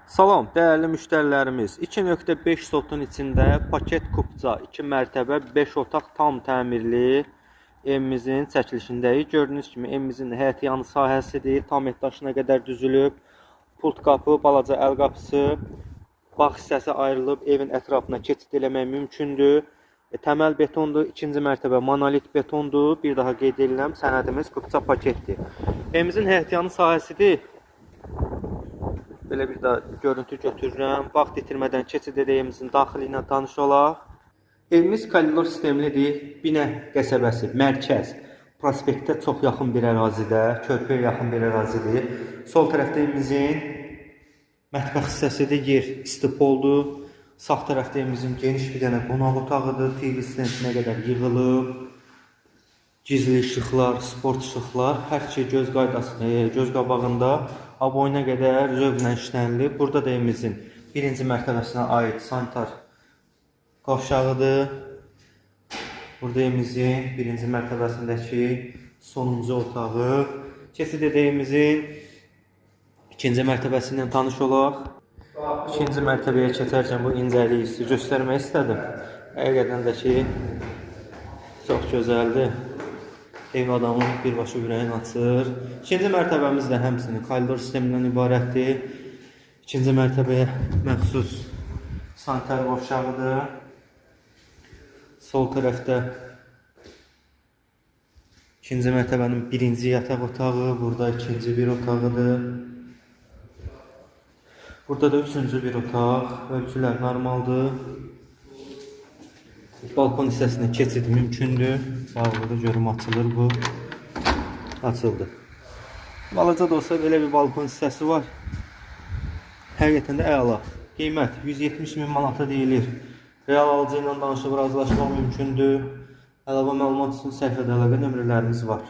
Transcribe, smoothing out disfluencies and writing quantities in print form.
Salam, dəyərli müştərilərimiz. 2.5 sotun içində paket kupça 2 mərtəbə 5 otaq tam təmirli evimizin çəkilişindəyik. Gördüyünüz kimi evimizin həyətyanı sahəsidir. Tam etdaşına qədər düzülüb. Pult qapı, balaca əl qapısı, bağ hissəsi ayrılıb. Evin ətrafına keçid eləmək mümkündür. Təməl betondur. 2-ci mərtəbə monolit betondur. Bir daha qeyd edirəm, sənədimiz kupça paketdir. Evimizin həyətyanı sahəsidir. Belə bir də görüntü götürürəm. Vaxt itirmədən keçid edəyimizin daxili ilə tanış olaq. Evimiz koridor sistemlidir. Binə qəsəbəsi, mərkəz, prospektə çox yaxın bir ərazidə, körpüyə yaxın bir ərazidir. Sol tərəfdə evimizin mətbəx hissəsidir, yer istipoldur. Sağ tərəfdə evimizin geniş bir dənə qonaq otağıdır. TV stensinə qədər yığılıb. Gizli işıqlar, sport işıqlar, hər şey göz qabağında. Aboyuna qədər zövqlə işlənilib. Burada da evimizin birinci mərtəbəsinə aid sanitar qovşağıdır. Burada evimizin birinci mərtəbəsindəki sonuncu otağı. Keçid edəyimizin ikinci mərtəbəsi ilə tanış olaq. İkinci mərtəbəyə keçərkən bu incəliyi sizi göstərmək istədim. Həqiqətən də ki, çox gözəldir. Ev adamın birbaşa ürəyin açır. İkinci mərtəbəmiz də həmçinin koridor sistemindən ibarətdir. İkinci mərtəbəyə məxsus sanitar qovşağıdır. Sol tərəfdə ikinci mərtəbənin birinci yataq otağı, burada ikinci bir otağıdır. Burada da üçüncü bir otaq. Ölçülər normaldır. Balkon hissəsinə keçid mümkündür. Bağlıdır, görüm açılır bu. Açıldı. Balaca da olsa belə bir balkon hissəsi var. Həqiqətən də əla. Qiymət 170.000 manata deyilir. Real alıcı ilə danışıb razılaşmaq mümkündür. Əlavə məlumat üçün səhifədə əlaqə nömrələrimiz var.